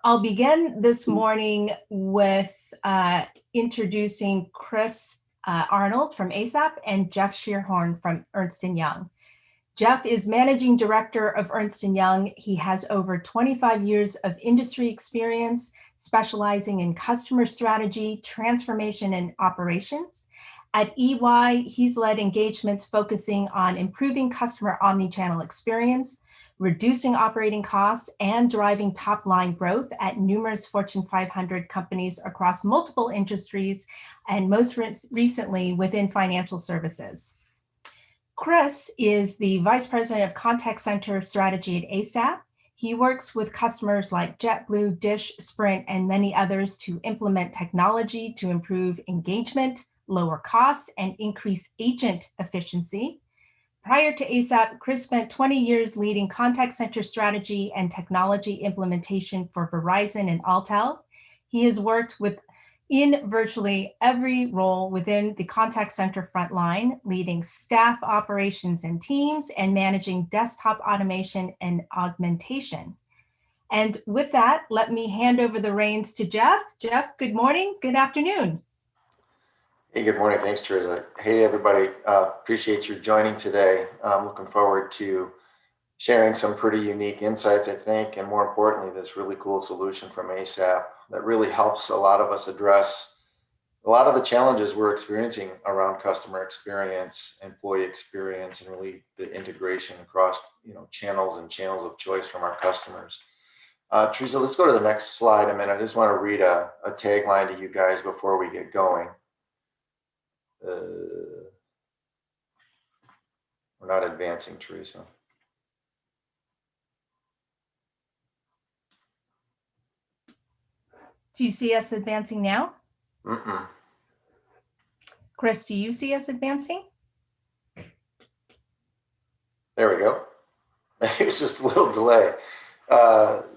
I'll begin this morning with introducing Chris Arnold from ASAPP and Jeff Shearhorn from Ernst & Young. Jeff is Managing Director of Ernst & Young. He has over 25 years of industry experience, specializing in customer strategy, transformation, and operations. At EY, he's led engagements focusing on improving customer omnichannel experience, reducing operating costs, and driving top-line growth at numerous Fortune 500 companies across multiple industries, and most recently within financial services. Chris is the Vice President of Contact Center Strategy at ASAPP. He works with customers like JetBlue, Dish, Sprint, and many others to implement technology to improve engagement, lower costs, and increase agent efficiency. Prior to ASAPP, Chris spent 20 years leading contact center strategy and technology implementation for Verizon and Altel. He has worked in virtually every role within the contact center frontline, leading staff operations and teams and managing desktop automation and augmentation. And with that, let me hand over the reins to Jeff. Jeff, good morning, good afternoon. Hey, good morning. Thanks, Teresa. Hey, everybody. Appreciate you joining today. I'm looking forward to sharing some pretty unique insights, I think, and more importantly, this really cool solution from ASAPP that really helps a lot of us address a lot of the challenges we're experiencing around customer experience, employee experience, and really the integration across channels and channels of choice from our customers. Teresa, let's go to the next slide a minute. I just want to read a tagline to you guys before we get going. We're not advancing, Teresa. Do you see us advancing now? Mm-mm. Chris, do you see us advancing? There we go. It's just a little delay.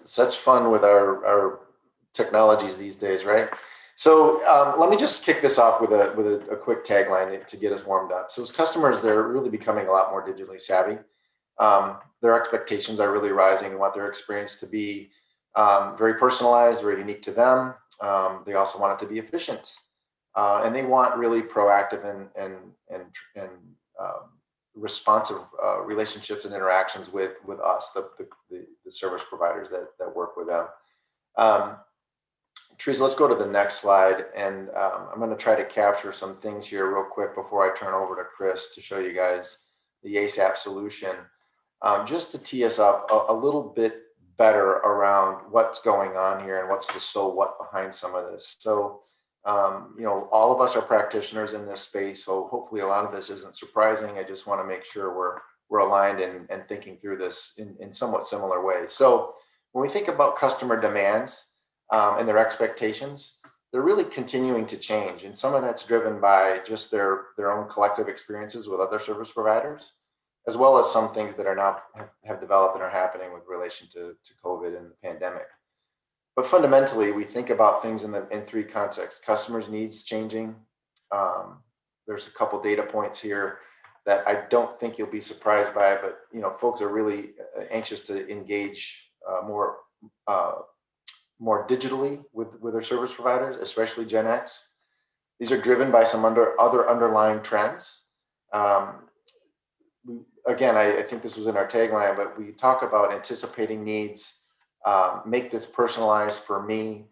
Such fun with our technologies these days, right? So let me just kick this off with a quick tagline to get us warmed up. So as customers, they're really becoming a lot more digitally savvy. Their expectations are really rising and want their experience to be very personalized, very unique to them. They also want it to be efficient, and they want really proactive and responsive relationships and interactions with us, the service providers that work with them. Teresa, let's go to the next slide, and I'm going to try to capture some things here real quick before I turn over to Chris to show you guys the ASAPP solution, just to tee us up a little bit better around what's going on here and what's the so what behind some of this. So, all of us are practitioners in this space, so hopefully a lot of this isn't surprising. I just want to make sure we're aligned and thinking through this in somewhat similar ways. So when we think about customer demands and their expectations, they're really continuing to change. And some of that's driven by just their own collective experiences with other service providers, as well as some things that are now have developed and are happening with relation to COVID and the pandemic. But fundamentally, we think about things in three contexts: customers' needs changing. There's a couple data points here that I don't think you'll be surprised by, but folks are really anxious to engage more digitally with their service providers, especially Gen X. These are driven by some other underlying trends. Again, I think this was in our tagline, but we talk about anticipating needs, make this personalized for me.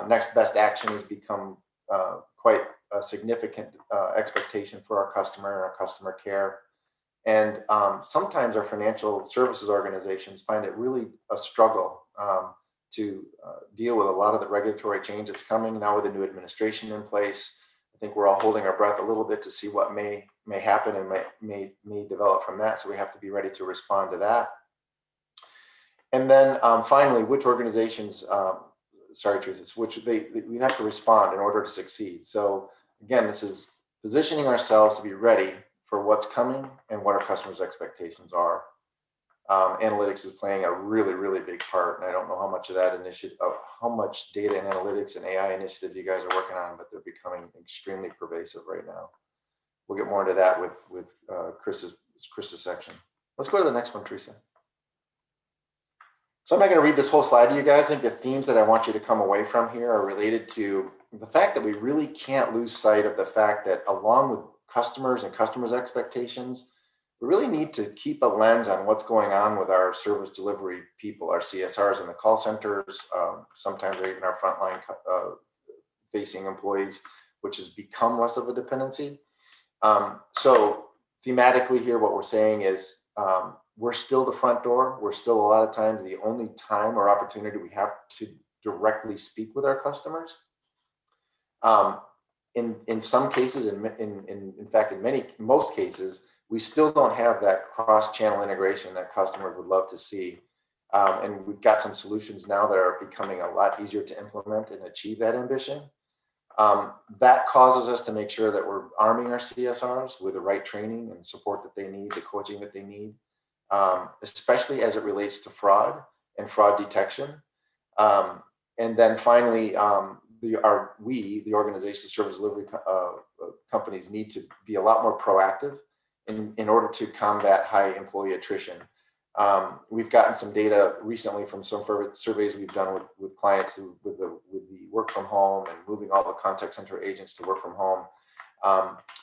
Next best action has become quite a significant expectation for our customer and our customer care. And sometimes our financial services organizations find it really a struggle to deal with a lot of the regulatory change that's coming now with the new administration in place. I think we're all holding our breath a little bit to see what may happen and may develop from that. So we have to be ready to respond to that. And then finally, which organizations, we have to respond in order to succeed. So again, this is positioning ourselves to be ready for what's coming and what our customers' expectations are. Analytics is playing a really, really big part. And I don't know how much of that initiative, how much data and analytics and AI initiatives you guys are working on, but they're becoming extremely pervasive right now. We'll get more into that with Chris's section. Let's go to the next one, Teresa. So I'm not going to read this whole slide to you guys. I think the themes that I want you to come away from here are related to the fact that we really can't lose sight of the fact that along with customers and customers' expectations, we really need to keep a lens on what's going on with our service delivery people, our CSRs in the call centers, sometimes or even our frontline facing employees, which has become less of a dependency. So thematically here, what we're saying is we're still the front door. We're still a lot of times the only time or opportunity we have to directly speak with our customers. Um, in some cases, in fact, in most cases, we still don't have that cross-channel integration that customers would love to see. And we've got some solutions now that are becoming a lot easier to implement and achieve that ambition. That causes us to make sure that we're arming our CSRs with the right training and support that they need, the coaching that they need, especially as it relates to fraud and fraud detection. And then finally, the organization service delivery companies need to be a lot more proactive in order to combat high employee attrition. We've gotten some data recently from some surveys we've done with clients with the work from home and moving all the contact center agents to work from home.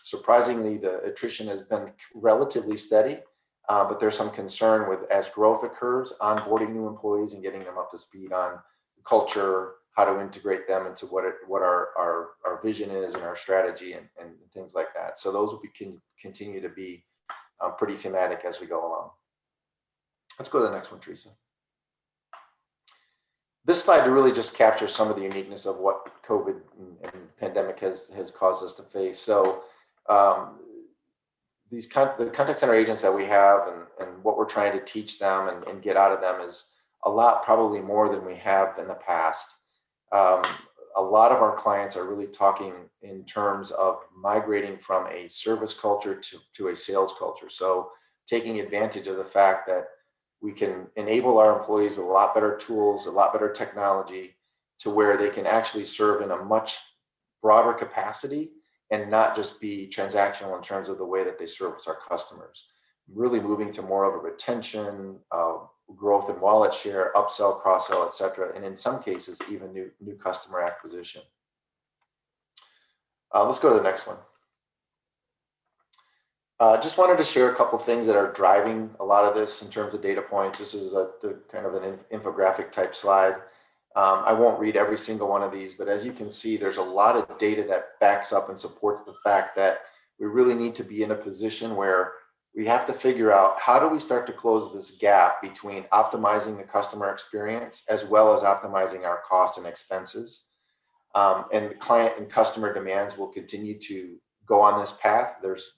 Surprisingly, the attrition has been relatively steady, but there's some concern with as growth occurs, onboarding new employees and getting them up to speed on culture, how to integrate them into what our vision is and our strategy and things like that. So those will continue to be pretty thematic as we go along. Let's go to the next one, Teresa. This slide really just captures some of the uniqueness of what COVID and pandemic has caused us to face. So the contact center agents that we have and what we're trying to teach them and get out of them is a lot, probably more than we have in the past. A lot of our clients are really talking in terms of migrating from a service culture to a sales culture. So taking advantage of the fact that we can enable our employees with a lot better tools, a lot better technology to where they can actually serve in a much broader capacity and not just be transactional in terms of the way that they service our customers. Really moving to more of a retention, growth in wallet share, upsell, cross-sell, et cetera, and in some cases, even new customer acquisition. Let's go to the next one. Just wanted to share a couple of things that are driving a lot of this in terms of data points. This is the kind of an infographic type slide. I won't read every single one of these, but as you can see, there's a lot of data that backs up and supports the fact that we really need to be in a position where we have to figure out how do we start to close this gap between optimizing the customer experience as well as optimizing our costs and expenses. And the client and customer demands will continue to go on this path. There's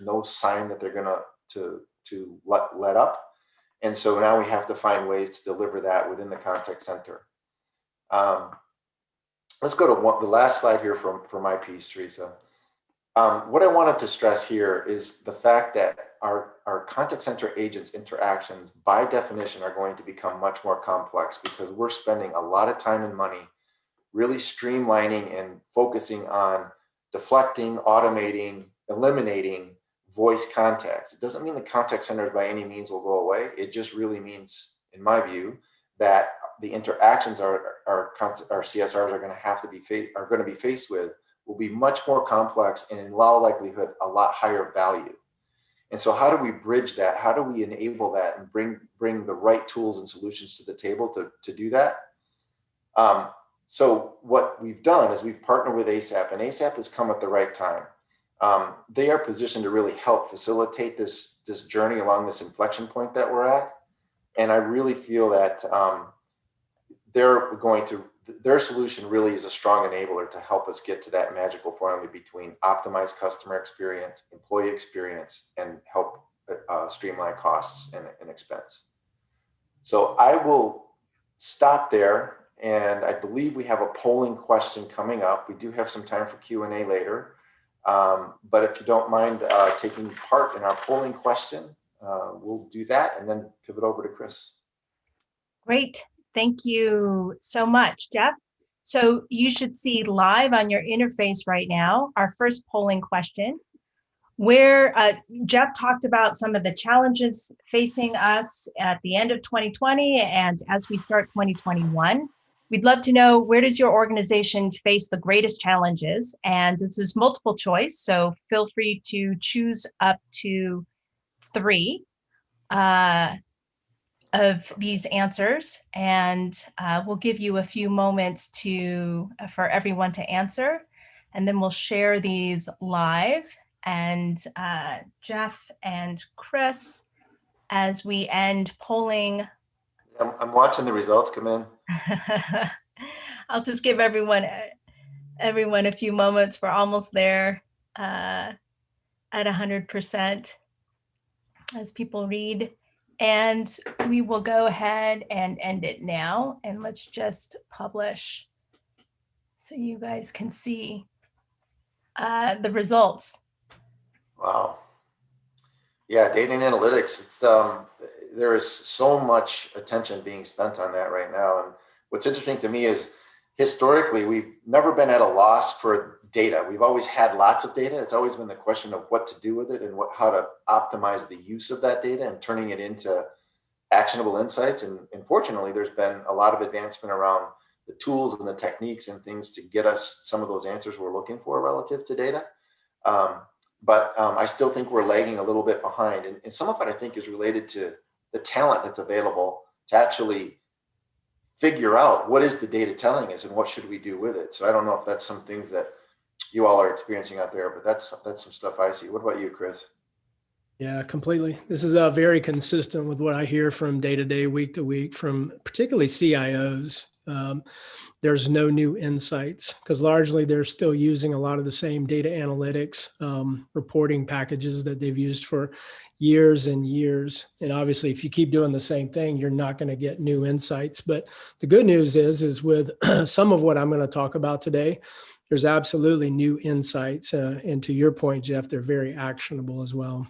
no sign that they're going to let up. And so now we have to find ways to deliver that within the contact center. Let's go to the last slide here for my piece, Teresa. What I wanted to stress here is the fact that our contact center agents' interactions by definition are going to become much more complex because we're spending a lot of time and money really streamlining and focusing on deflecting, automating, eliminating voice contacts. It doesn't mean the contact centers by any means will go away. It just really means, in my view, that the interactions our CSRs are going to be faced with will be much more complex and in all likelihood a lot higher value. And so how do we bridge that? How do we enable that and bring the right tools and solutions to the table to do that? So what we've done is we've partnered with ASAPP, and ASAPP has come at the right time. They are positioned to really help facilitate this journey along this inflection point that we're at. And I really feel that their solution really is a strong enabler to help us get to that magical formula between optimized customer experience, employee experience, and help streamline costs and expense. So I will stop there. And I believe we have a polling question coming up. We do have some time for Q&A later. But if you don't mind taking part in our polling question, we'll do that and then pivot over to Chris. Great. Thank you so much, Jeff. So you should see live on your interface right now our first polling question. where Jeff talked about some of the challenges facing us at the end of 2020 and as we start 2021. We'd love to know, where does your organization face the greatest challenges? And this is multiple choice, so feel free to choose up to 3 of these answers, and we'll give you a few moments for everyone to answer, and then we'll share these live. And Jeff and Chris, as we end polling, I'm watching the results come in. I'll just give everyone a few moments. We're almost there at 100% as people read. And we will go ahead and end it now. And let's just publish so you guys can see the results. Wow. Yeah, data and analytics. There is so much attention being spent on that right now. And what's interesting to me is historically, we've never been at a loss for data. We've always had lots of data. It's always been the question of what to do with it and how to optimize the use of that data and turning it into actionable insights. And fortunately, there's been a lot of advancement around the tools and the techniques and things to get us some of those answers we're looking for relative to data. But I still think we're lagging a little bit behind. And some of it, I think, is related to the talent that's available to actually figure out what is the data telling us and what should we do with it. So I don't know if that's some things that you all are experiencing out there, but that's some stuff I see. What about you, Chris? Yeah, completely. This is very consistent with what I hear from day to day, week to week, from particularly CIOs. There's no new insights because largely they're still using a lot of the same data analytics reporting packages that they've used for years and years. And obviously, if you keep doing the same thing, you're not going to get new insights. But the good news is with some of what I'm going to talk about today, there's absolutely new insights. And to your point, Jeff, they're very actionable as well.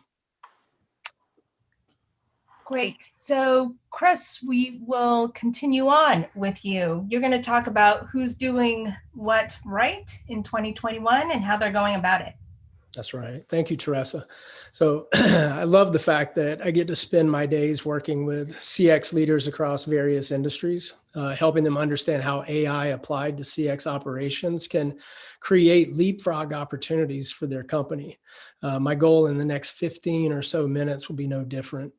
Great. So, Chris, we will continue on with you. You're going to talk about who's doing what right in 2021 and how they're going about it. That's right. Thank you, Teresa. So I love the fact that I get to spend my days working with CX leaders across various industries, helping them understand how AI applied to CX operations can create leapfrog opportunities for their company. My goal in the next 15 or so minutes will be no different.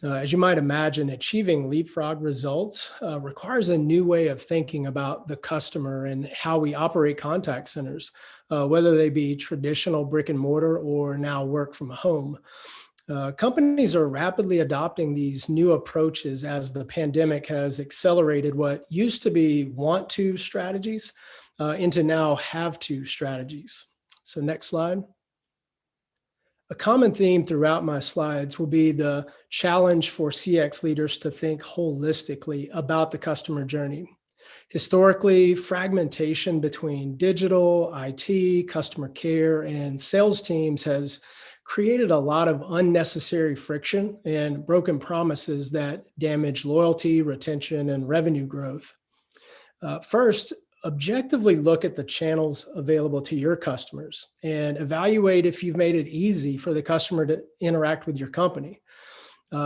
As you might imagine, achieving leapfrog results requires a new way of thinking about the customer and how we operate contact centers, whether they be traditional brick and mortar or now work from home. Companies are rapidly adopting these new approaches as the pandemic has accelerated what used to be want to strategies into now have to strategies. So next slide. A common theme throughout my slides will be the challenge for CX leaders to think holistically about the customer journey. Historically, fragmentation between digital, IT, customer care, and sales teams has created a lot of unnecessary friction and broken promises that damage loyalty, retention, and revenue growth. First, objectively look at the channels available to your customers and evaluate if you've made it easy for the customer to interact with your company.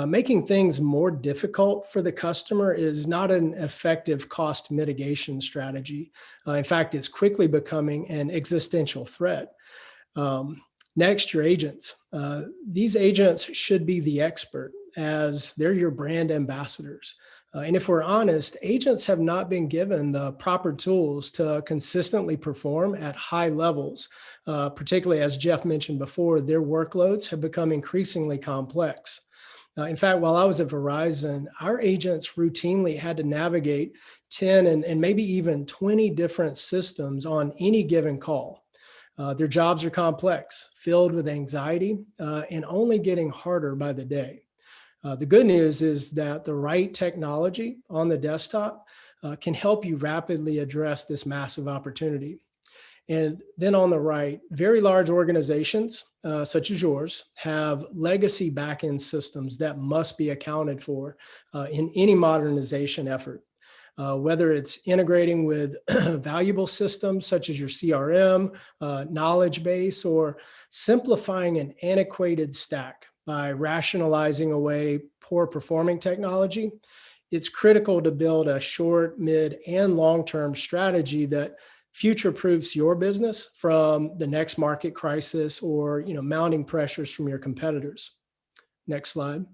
Making things more difficult for the customer is not an effective cost mitigation strategy. In fact, it's quickly becoming an existential threat. Next, your agents. These agents should be the expert as they're your brand ambassadors. And if we're honest, agents have not been given the proper tools to consistently perform at high levels, particularly as Jeff mentioned before, their workloads have become increasingly complex. In fact, while I was at Verizon, our agents routinely had to navigate 10 and maybe even 20 different systems on any given call. Their jobs are complex, filled with anxiety, and only getting harder by the day. The good news is that the right technology on the desktop can help you rapidly address this massive opportunity. And then on the right, very large organizations, such as yours, have legacy backend systems that must be accounted for in any modernization effort. whether it's integrating with valuable systems such as your CRM, knowledge base, or simplifying an antiquated stack by rationalizing away poor performing technology. It's critical to build a short, mid, and long-term strategy that future-proofs your business from the next market crisis or mounting pressures from your competitors. Next slide.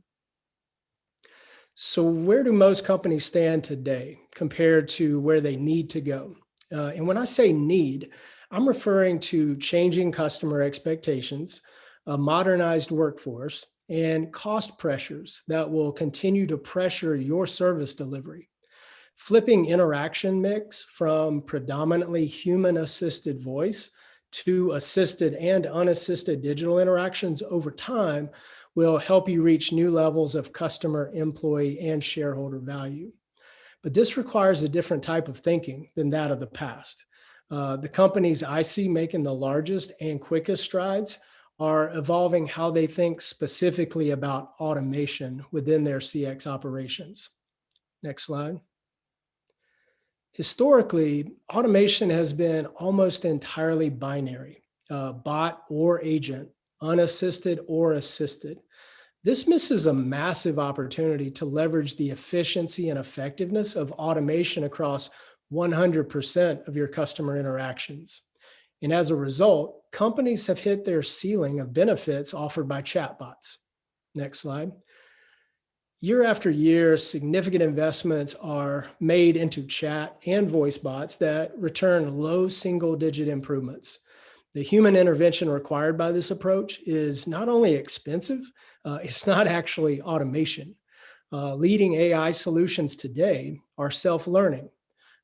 So where do most companies stand today compared to where they need to go? And when I say need, I'm referring to changing customer expectations, a modernized workforce, and cost pressures that will continue to pressure your service delivery. Flipping interaction mix from predominantly human-assisted voice to assisted and unassisted digital interactions over time will help you reach new levels of customer, employee, and shareholder value. But this requires a different type of thinking than that of the past. The companies I see making the largest and quickest strides are evolving how they think specifically about automation within their CX operations. Next slide. Historically, automation has been almost entirely binary, bot or agent, unassisted or assisted. This misses a massive opportunity to leverage the efficiency and effectiveness of automation across 100% of your customer interactions. And as a result, companies have hit their ceiling of benefits offered by chatbots. Next slide. Year after year, significant investments are made into chat and voice bots that return low single-digit improvements. The human intervention required by this approach is not only expensive, it's not actually automation. Leading AI solutions today are self-learning,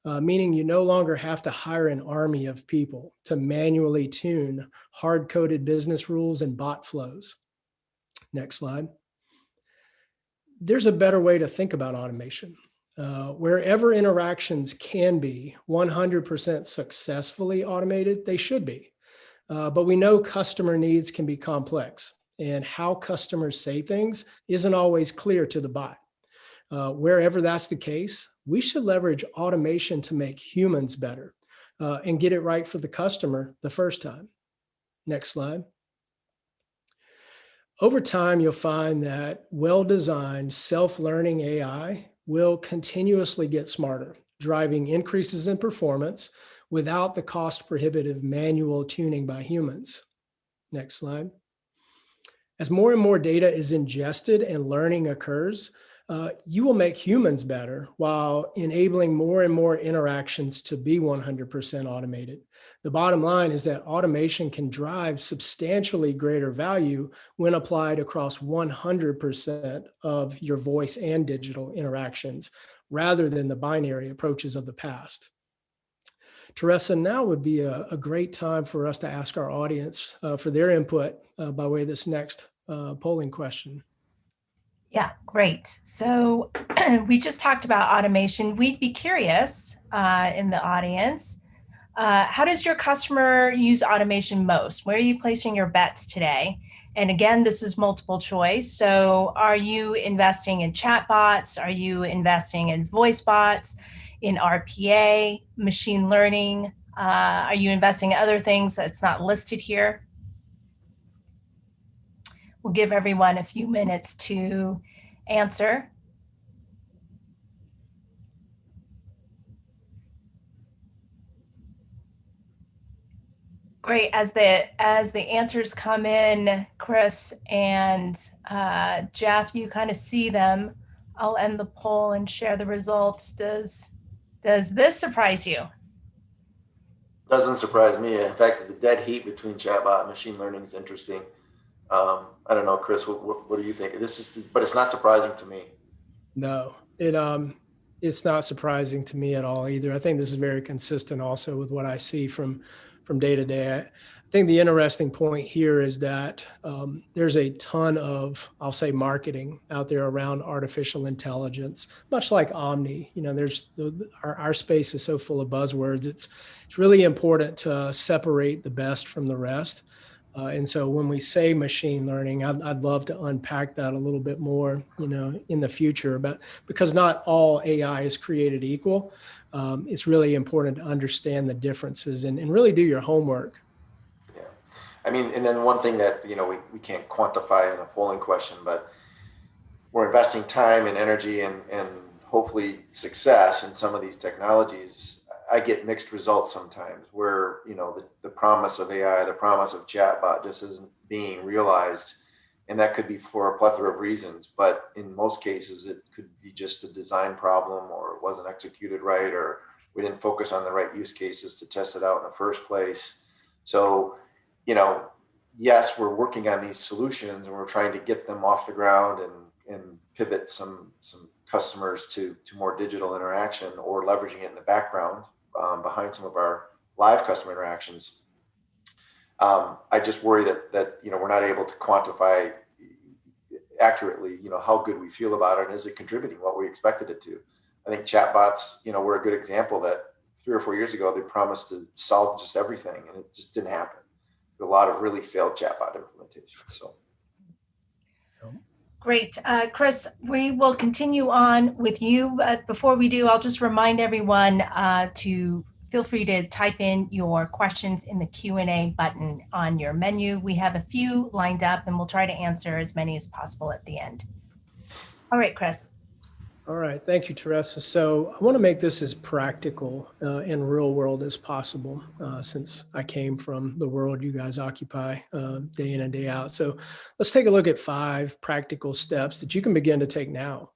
meaning you no longer have to hire an army of people to manually tune hard-coded business rules and bot flows. Next slide. There's a better way to think about automation. Wherever interactions can be 100% successfully automated, they should be. But we know customer needs can be complex, and how customers say things isn't always clear to the bot. Wherever that's the case, we should leverage automation to make humans better and get it right for the customer the first time. Next slide. Over time, you'll find that well-designed self-learning AI will continuously get smarter, driving increases in performance without the cost-prohibitive manual tuning by humans. Next slide. As more and more data is ingested and learning occurs, you will make humans better while enabling more and more interactions to be 100% automated. The bottom line is that automation can drive substantially greater value when applied across 100% of your voice and digital interactions, rather than the binary approaches of the past. Teresa, now would be a great time for us to ask our audience for their input by way of this next polling question. Yeah, great. So we just talked about automation. We'd be curious in the audience, how does your customer use automation most? Where are you placing your bets today? And again, this is multiple choice. So are you investing in chatbots? Are you investing in voice bots, in RPA, machine learning? Are you investing in other things that's not listed here? We'll give everyone a few minutes to answer. Great. As the answers come in, Chris and Jeff, you kind of see them. I'll end the poll and share the results. Does this surprise you? Doesn't surprise me. In fact, the dead heat between chatbot and machine learning is interesting. I don't know, Chris, what do you think? But it's not surprising to me. No, it's not surprising to me at all either. I think this is very consistent also with what I see from day to day. I think the interesting point here is that there's a ton of, I'll say, marketing out there around artificial intelligence, much like Omni. There's our space is so full of buzzwords. It's really important to separate the best from the rest. And so when we say machine learning, I'd love to unpack that a little bit more, in the future. But because not all AI is created equal, it's really important to understand the differences and really do your homework. Yeah. I mean, and then one thing that, we can't quantify in a polling question, but we're investing time and energy and hopefully success in some of these technologies. I get mixed results sometimes where, the promise of AI, the promise of chatbot just isn't being realized. And that could be for a plethora of reasons, but in most cases, it could be just a design problem, or it wasn't executed right, or we didn't focus on the right use cases to test it out in the first place. So, you know, yes, we're working on these solutions and we're trying to get them off the ground and pivot some customers to more digital interaction, or leveraging it in the background behind some of our live customer interactions. I just worry that we're not able to quantify accurately how good we feel about it, and is it contributing what we expected it to. I think chatbots were a good example that 3 or 4 years ago they promised to solve just everything, and it just didn't happen. A lot of really failed chatbot implementations. So Great. Chris, we will continue on with you. Before we do, I'll just remind everyone to feel free to type in your questions in the Q&A button on your menu. We have a few lined up and we'll try to answer as many as possible at the end. All right, Chris. All right. Thank you, Teresa. So I want to make this as practical and real world as possible, since I came from the world you guys occupy day in and day out. So let's take a look at 5 practical steps that you can begin to take now.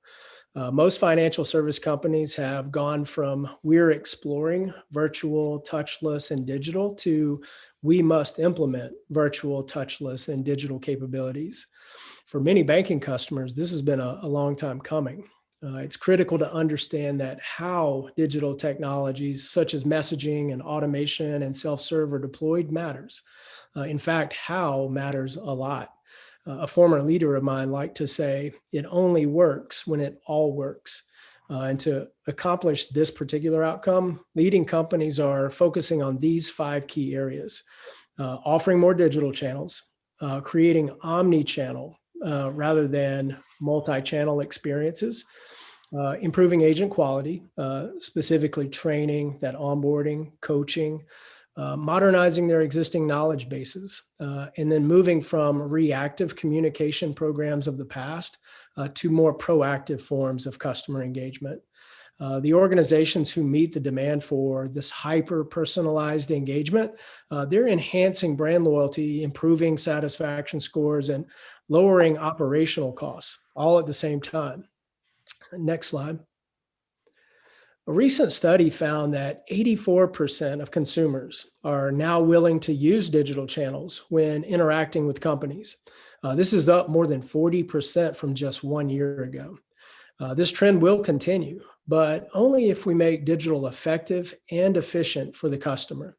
Most financial service companies have gone from "we're exploring virtual, touchless, and digital" to "we must implement virtual, touchless, and digital capabilities." For many banking customers, this has been a long time coming. It's critical to understand that how digital technologies such as messaging and automation and self-serve are deployed matters. In fact, how matters a lot. A former leader of mine liked to say, "It only works when it all works." And to accomplish this particular outcome, leading companies are focusing on these 5 key areas: offering more digital channels, creating omni-channel rather than multi-channel experiences, improving agent quality, specifically training, that onboarding, coaching, modernizing their existing knowledge bases, and then moving from reactive communication programs of the past to more proactive forms of customer engagement. The organizations who meet the demand for this hyper-personalized engagement, they're enhancing brand loyalty, improving satisfaction scores, and lowering operational costs, all at the same time. Next slide. A recent study found that 84% of consumers are now willing to use digital channels when interacting with companies. This is up more than 40% from just 1 year ago. This trend will continue, but only if we make digital effective and efficient for the customer.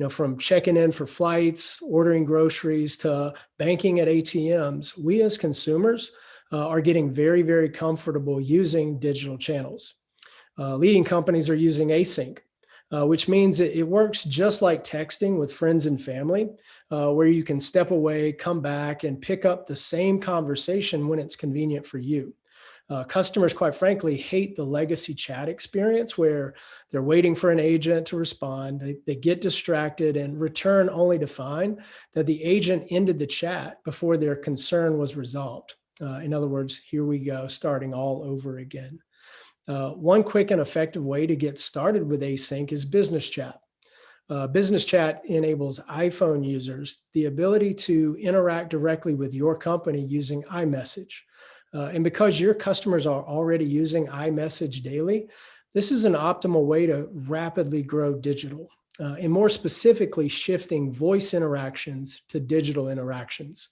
From checking in for flights, ordering groceries, to banking at ATMs, we as consumers are getting very, very comfortable using digital channels. Leading companies are using async, which means it works just like texting with friends and family, where you can step away, come back, and pick up the same conversation when it's convenient for you. Customers, quite frankly, hate the legacy chat experience where they're waiting for an agent to respond. They get distracted and return only to find that the agent ended the chat before their concern was resolved. In other words, here we go, starting all over again. One quick and effective way to get started with async is business chat. Business chat enables iPhone users the ability to interact directly with your company using iMessage. And because your customers are already using iMessage daily, this is an optimal way to rapidly grow digital, and more specifically, shifting voice interactions to digital interactions.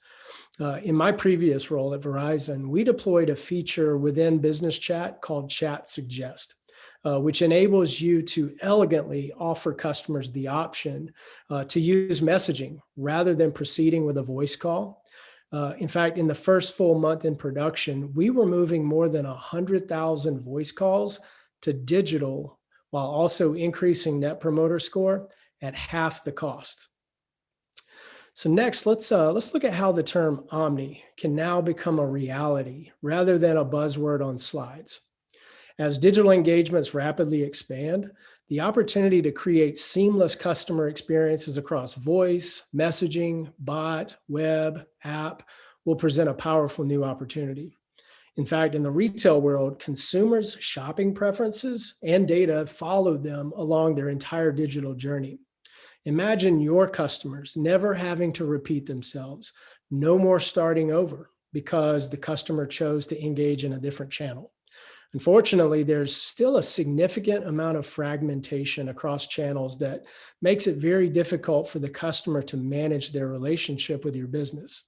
In my previous role at Verizon, we deployed a feature within Business Chat called Chat Suggest, which enables you to elegantly offer customers the option to use messaging rather than proceeding with a voice call. In fact, in the first full month in production, we were moving more than 100,000 voice calls to digital while also increasing Net Promoter Score at half the cost. So next, let's look at how the term omni can now become a reality rather than a buzzword on slides. As digital engagements rapidly expand, the opportunity to create seamless customer experiences across voice, messaging, bot, web, app will present a powerful new opportunity. In fact, in the retail world, consumers' shopping preferences and data follow them along their entire digital journey. Imagine your customers never having to repeat themselves, no more starting over because the customer chose to engage in a different channel. Unfortunately, there's still a significant amount of fragmentation across channels that makes it very difficult for the customer to manage their relationship with your business.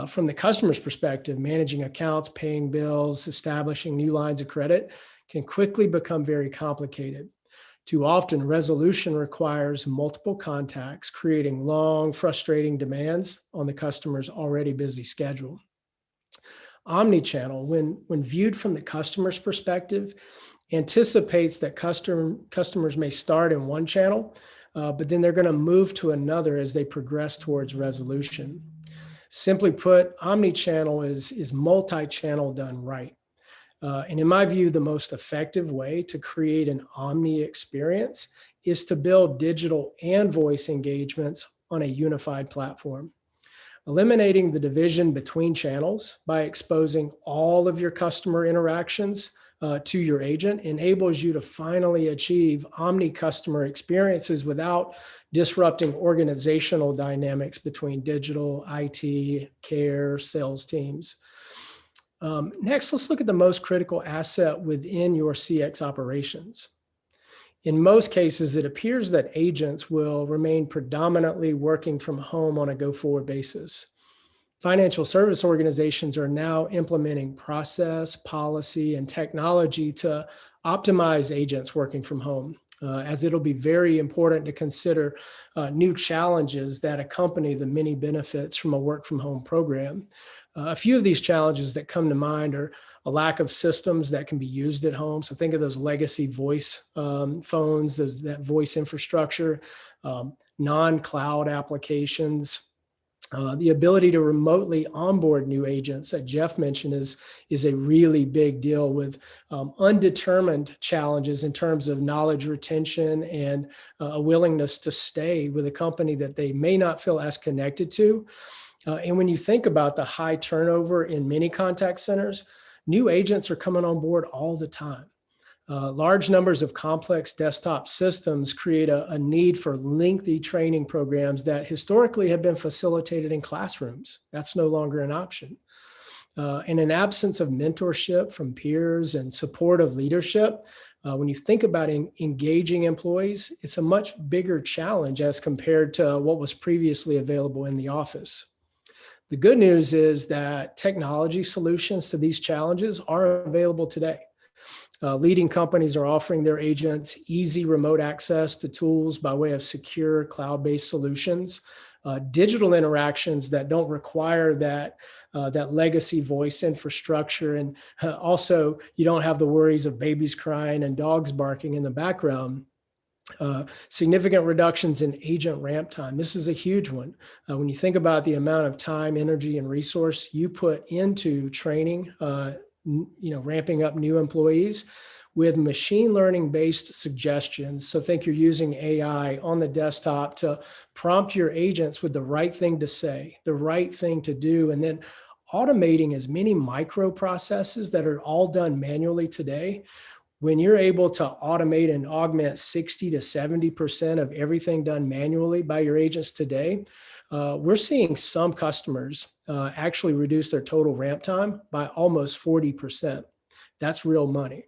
From the customer's perspective, managing accounts, paying bills, establishing new lines of credit can quickly become very complicated. Too often, resolution requires multiple contacts, creating long, frustrating demands on the customer's already busy schedule. Omnichannel, when viewed from the customer's perspective, anticipates that customers may start in one channel, but then they're going to move to another as they progress towards resolution. Simply put, omnichannel is multi-channel done right. And in my view, the most effective way to create an omni experience is to build digital and voice engagements on a unified platform. Eliminating the division between channels by exposing all of your customer interactions to your agent enables you to finally achieve omni customer experiences without disrupting organizational dynamics between digital, IT, care, sales teams. Next, let's look at the most critical asset within your CX operations. In most cases, it appears that agents will remain predominantly working from home on a go-forward basis. Financial service organizations are now implementing process, policy, and technology to optimize agents working from home, as it'll be very important to consider new challenges that accompany the many benefits from a work from home program. A few of these challenges that come to mind are a lack of systems that can be used at home. So think of those legacy voice phones, that voice infrastructure, non-cloud applications. The ability to remotely onboard new agents that Jeff mentioned is a really big deal, with undetermined challenges in terms of knowledge retention and a willingness to stay with a company that they may not feel as connected to. And when you think about the high turnover in many contact centers, new agents are coming on board all the time. Large numbers of complex desktop systems create a need for lengthy training programs that historically have been facilitated in classrooms. That's no longer an option. And an absence of mentorship from peers and supportive leadership, when you think about engaging employees, it's a much bigger challenge as compared to what was previously available in the office. The good news is that technology solutions to these challenges are available today. Leading companies are offering their agents easy remote access to tools by way of secure cloud-based solutions, digital interactions that don't require that legacy voice infrastructure. And also, you don't have the worries of babies crying and dogs barking in the background. Significant reductions in agent ramp time. This is a huge one. When you think about the amount of time, energy, and resource you put into training, ramping up new employees with machine learning based suggestions. So think you're using AI on the desktop to prompt your agents with the right thing to say, the right thing to do, and then automating as many micro processes that are all done manually today. When you're able to automate and augment 60 to 70% of everything done manually by your agents today, we're seeing some customers actually reduce their total ramp time by almost 40%. That's real money.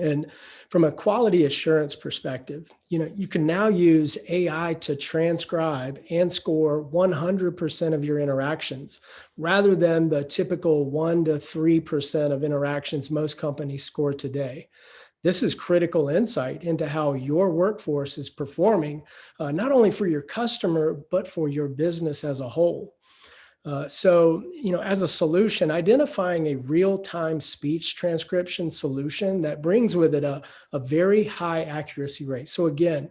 And from a quality assurance perspective, you can now use AI to transcribe and score 100% of your interactions, rather than the typical 1 to 3% of interactions most companies score today. This is critical insight into how your workforce is performing, not only for your customer, but for your business as a whole. As a solution, identifying a real-time speech transcription solution that brings with it a very high accuracy rate. So again,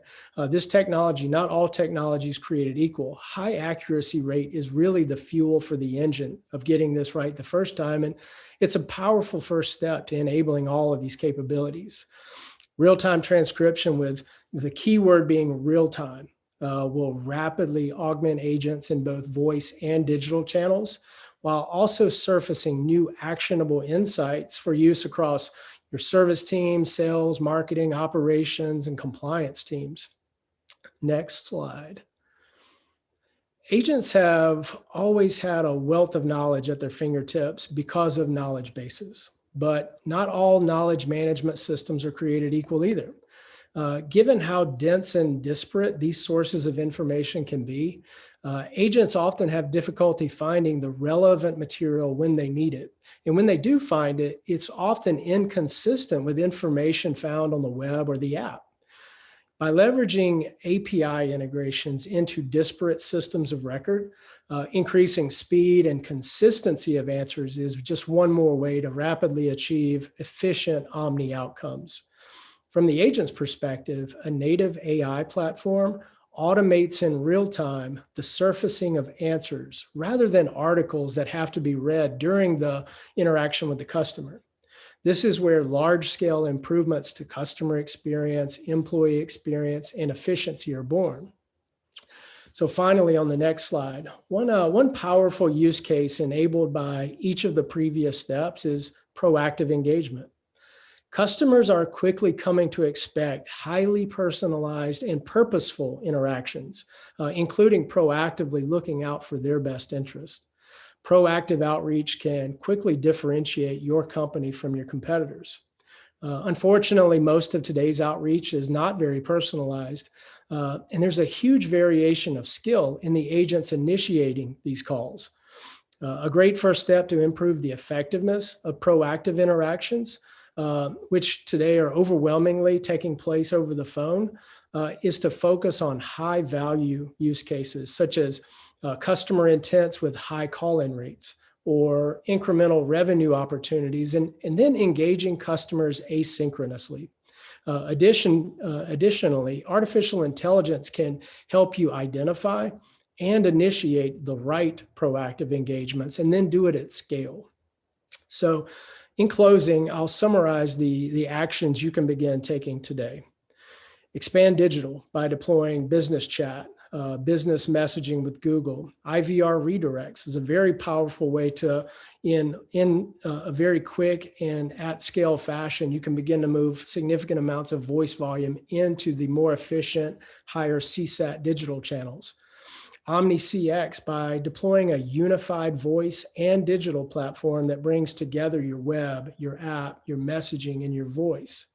this technology, not all technologies created equal. High accuracy rate is really the fuel for the engine of getting this right the first time. And it's a powerful first step to enabling all of these capabilities. Real-time transcription, with the keyword being real-time, will rapidly augment agents in both voice and digital channels, while also surfacing new actionable insights for use across your service team, sales, marketing, operations, and compliance teams. Next slide. Agents have always had a wealth of knowledge at their fingertips because of knowledge bases, but not all knowledge management systems are created equal either. Given how dense and disparate these sources of information can be, agents often have difficulty finding the relevant material when they need it. And when they do find it, it's often inconsistent with information found on the web or the app. By leveraging API integrations into disparate systems of record, increasing speed and consistency of answers is just one more way to rapidly achieve efficient omni outcomes. From the agent's perspective, a native AI platform automates in real time the surfacing of answers rather than articles that have to be read during the interaction with the customer. This is where large-scale improvements to customer experience, employee experience, and efficiency are born. So finally, on the next slide, one powerful use case enabled by each of the previous steps is proactive engagement. Customers are quickly coming to expect highly personalized and purposeful interactions, including proactively looking out for their best interest. Proactive outreach can quickly differentiate your company from your competitors. Unfortunately, most of today's outreach is not very personalized, and there's a huge variation of skill in the agents initiating these calls. A great first step to improve the effectiveness of proactive interactions, which today are overwhelmingly taking place over the phone, is to focus on high value use cases, such as customer intents with high call-in rates or incremental revenue opportunities, and then engaging customers asynchronously. Additionally, artificial intelligence can help you identify and initiate the right proactive engagements and then do it at scale. So in closing, I'll summarize the actions you can begin taking today. Expand digital by deploying business chat, business messaging with Google. IVR redirects is a very powerful way to, in a very quick and at scale fashion, you can begin to move significant amounts of voice volume into the more efficient, higher CSAT digital channels. Omni CX by deploying a unified voice and digital platform that brings together your web, your app, your messaging, and your voice.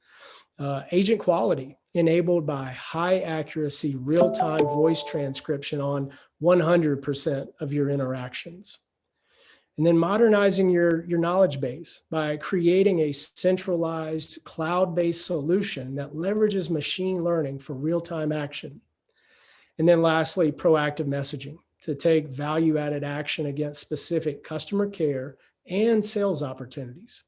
Agent quality enabled by high accuracy, real-time voice transcription on 100% of your interactions. And then modernizing your knowledge base by creating a centralized cloud-based solution that leverages machine learning for real-time action. And then lastly, proactive messaging to take value-added action against specific customer care and sales opportunities.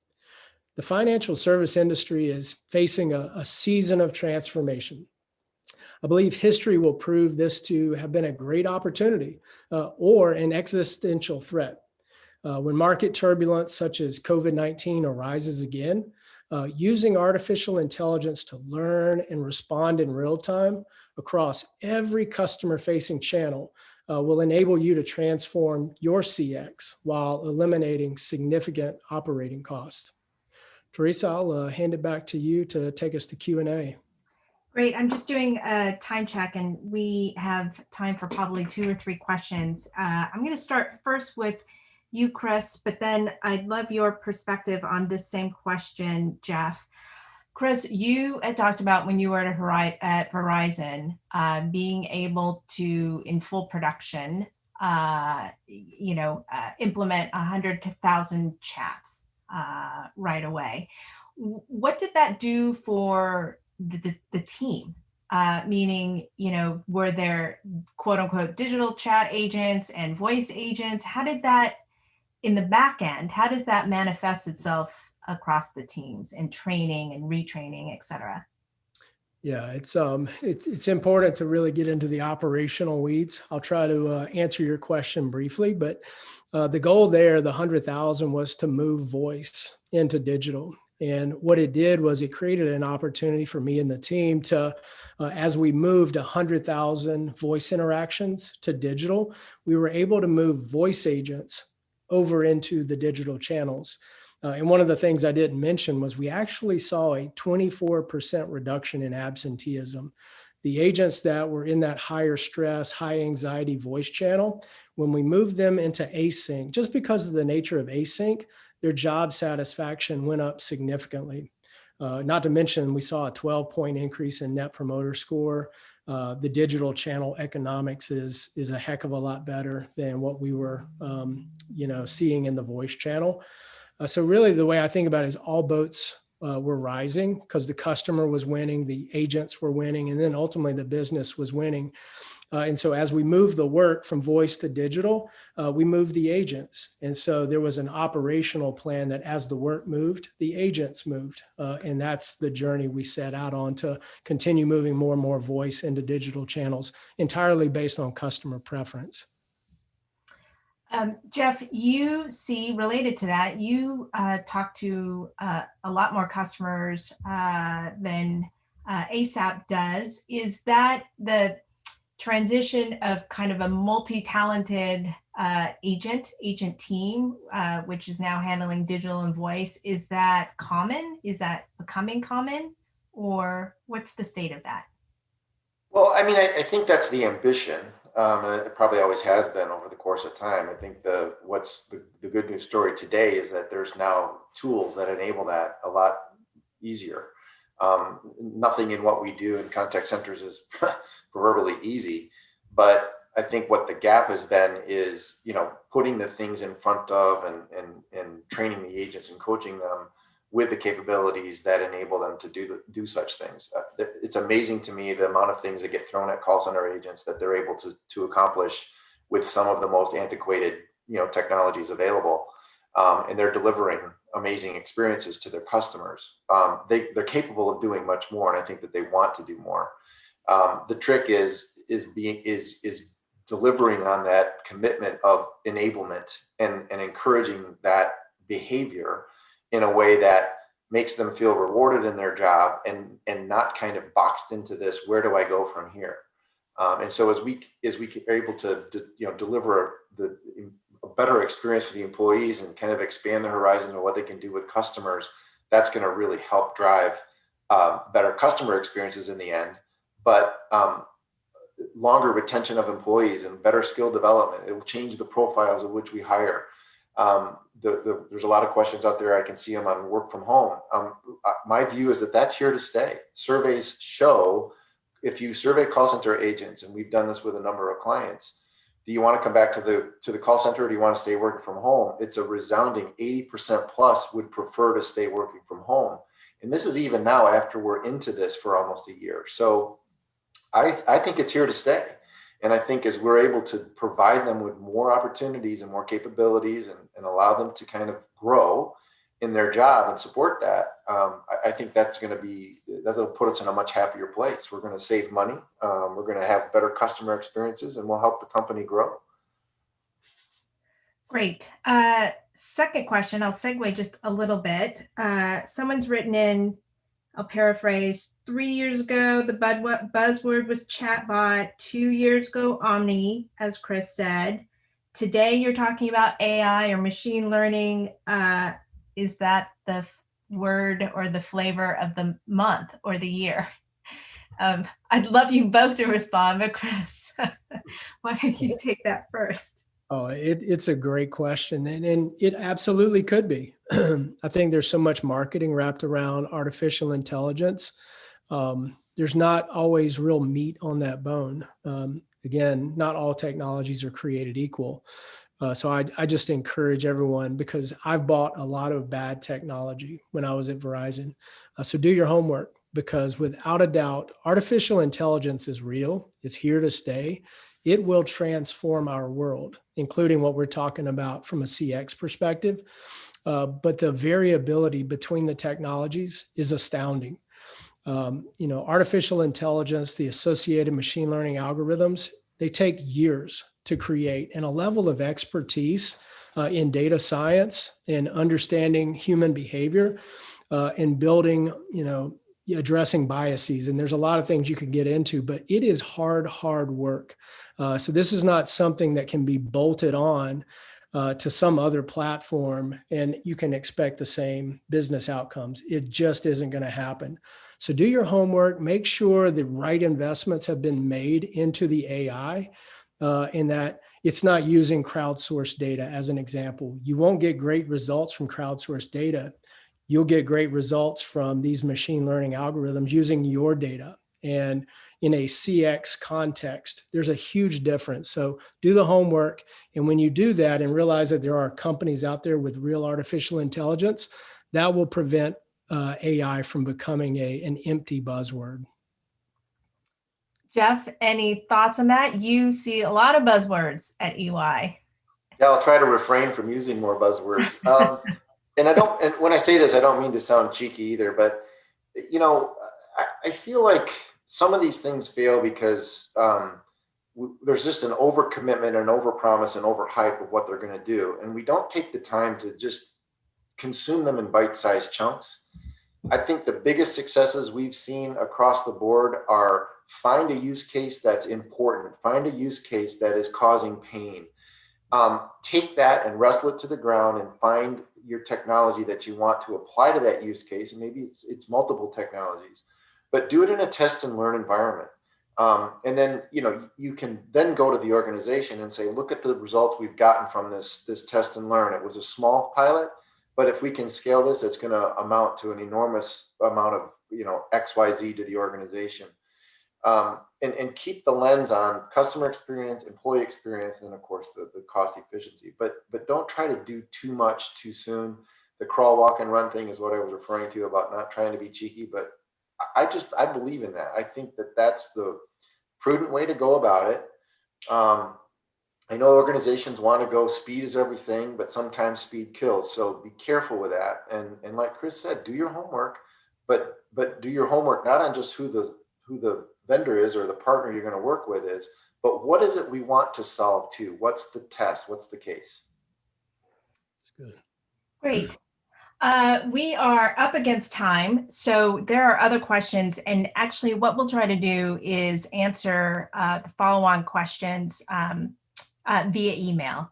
The financial service industry is facing a season of transformation. I believe history will prove this to have been a great opportunity or an existential threat. When market turbulence such as COVID-19 arises again, using artificial intelligence to learn and respond in real time across every customer-facing channel will enable you to transform your CX while eliminating significant operating costs. Teresa, I'll hand it back to you to take us to Q&A. Great. I'm just doing a time check, and we have time for probably 2 or 3 questions. I'm going to start first with you, Chris, but then I'd love your perspective on this same question, Jeff. Chris, you had talked about when you were at Verizon, being able to, in full production, implement 100,000 chats right away. What did that do for the team? meaning, were there quote unquote digital chat agents and voice agents? How did that, in the back end, how does that manifest itself across the teams and training and retraining, et cetera? Yeah, it's important to really get into the operational weeds. I'll try to answer your question briefly, but the goal there, the 100,000, was to move voice into digital. And what it did was it created an opportunity for me and the team to, as we moved 100,000 voice interactions to digital, we were able to move voice agents over into the digital channels. And one of the things I didn't mention was we actually saw a 24% reduction in absenteeism. The agents that were in that higher stress, high anxiety voice channel, when we moved them into async, just because of the nature of async, their job satisfaction went up significantly. Not to mention, we saw a 12-point increase in net promoter score. The digital channel economics is a heck of a lot better than what we were seeing in the voice channel. So really the way I think about it is all boats were rising because the customer was winning, the agents were winning, and then ultimately the business was winning. And so as we moved the work from voice to digital, we moved the agents. And so there was an operational plan that as the work moved, the agents moved. And that's the journey we set out on to continue moving more and more voice into digital channels, entirely based on customer preference. Jeff, you see, related to that, you talk to a lot more customers than ASAPP does. Is that the transition of kind of a multi-talented agent team, which is now handling digital and voice? Is that common? Is that becoming common? Or what's the state of that? Well, I mean, I think that's the ambition, and it probably always has been over the course of time. I think what's the good news story today is that there's now tools that enable that a lot easier. Nothing in what we do in contact centers is proverbially easy, but I think what the gap has been is, putting the things in front of and training the agents and coaching them with the capabilities that enable them to do such things. It's amazing to me the amount of things that get thrown at call center agents that they're able to accomplish with some of the most antiquated, technologies available, and they're delivering amazing experiences to their customers. They're capable of doing much more, and I think that they want to do more. The trick is delivering on that commitment of enablement and encouraging that behavior in a way that makes them feel rewarded in their job and not kind of boxed into this, where do I go from here? And so as we are able to deliver a better experience for the employees and kind of expand the horizon of what they can do with customers, that's going to really help drive better customer experiences in the end, but longer retention of employees and better skill development. It will change the profiles of which we hire. There's a lot of questions out there. I can see them on work from home. My view is that that's here to stay. Surveys show, if you survey call center agents, and we've done this with a number of clients, do you want to come back to the call center, or do you want to stay working from home? It's a resounding 80% plus would prefer to stay working from home. And this is even now after we're into this for almost a year. So I think it's here to stay. And I think as we're able to provide them with more opportunities and more capabilities and allow them to kind of grow in their job and support that, I think that'll put us in a much happier place. We're going to save money. We're going to have better customer experiences, and we'll help the company grow. Great. Second question, I'll segue just a little bit. Someone's written in, I'll paraphrase, 3 years ago, the buzzword was chatbot. 2 years ago, Omni, as Chris said. Today, you're talking about AI or machine learning. Is that the word or the flavor of the month or the year? I'd love you both to respond, but Chris, why don't you take that first? Oh, it's a great question. And it absolutely could be. I think there's so much marketing wrapped around artificial intelligence. There's not always real meat on that bone. Again, not all technologies are created equal. So I just encourage everyone, because I've bought a lot of bad technology when I was at Verizon. So do your homework. because without a doubt, artificial intelligence is real. It's here to stay. It will transform our world, including what we're talking about from a CX perspective. But the variability between the technologies is astounding. Artificial intelligence, the associated machine learning algorithms, they take years to create, and a level of expertise in data science and understanding human behavior and building, addressing biases. And there's a lot of things you can get into, but it is hard work. So this is not something that can be bolted on to some other platform and you can expect the same business outcomes. It just isn't going to happen. So do your homework, make sure the right investments have been made into the AI and that it's not using crowdsourced data as an example. You won't get great results from crowdsourced data. You'll get great results from these machine learning algorithms using your data. And in a CX context, there's a huge difference. So do the homework. And when you do that and realize that there are companies out there with real artificial intelligence, that will prevent AI from becoming an empty buzzword. Jeff, any thoughts on that? You see a lot of buzzwords at EY. Yeah, I'll try to refrain from using more buzzwords. And when I say this, I don't mean to sound cheeky either, but I feel like some of these things fail because there's just an overcommitment, an overpromise, and overhype of what they're going to do, and we don't take the time to just consume them in bite-sized chunks. I think the biggest successes we've seen across the board are find a use case that's important, find a use case that is causing pain. Take that and wrestle it to the ground and find your technology that you want to apply to that use case. And maybe it's multiple technologies, but do it in a test and learn environment. And then, you can then go to the organization and say, look at the results we've gotten from this test and learn. It was a small pilot, but if we can scale this, it's going to amount to an enormous amount of, XYZ to the organization. And keep the lens on customer experience, employee experience, and of course the cost efficiency. But don't try to do too much too soon. The crawl, walk, and run thing is what I was referring to about not trying to be cheeky. But I believe in that. I think that that's the prudent way to go about it. I know organizations want to go speed is everything, but sometimes speed kills. So be careful with that. And like Chris said, do your homework, but do your homework not on just who the vendor is or the partner you're going to work with is, but what is it we want to solve to? What's the test? What's the case? That's good. Great. We are up against time, so there are other questions. And actually, what we'll try to do is answer the follow-on questions via email.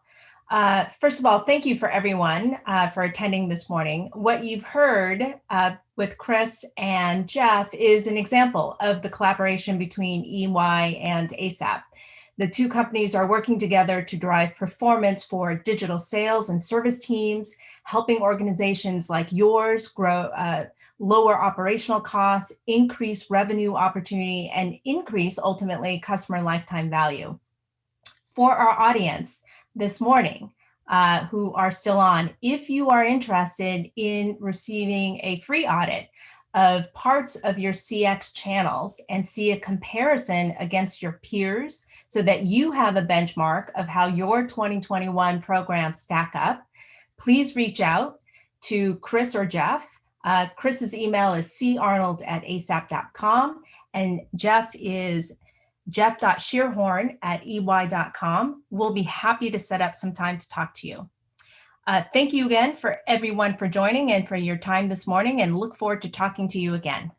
First of all, thank you for everyone for attending this morning. What you've heard with Chris and Jeff is an example of the collaboration between EY and ASAPP. The two companies are working together to drive performance for digital sales and service teams, helping organizations like yours grow, lower operational costs, increase revenue opportunity, and increase ultimately customer lifetime value. For our audience this morning, who are still on, if you are interested in receiving a free audit of parts of your CX channels and see a comparison against your peers so that you have a benchmark of how your 2021 programs stack up, please reach out to Chris or Jeff. Chris's email is carnold@asap.com and Jeff is jeff.shearhorn@ey.com. We'll be happy to set up some time to talk to you. Thank you again for everyone for joining and for your time this morning, and look forward to talking to you again.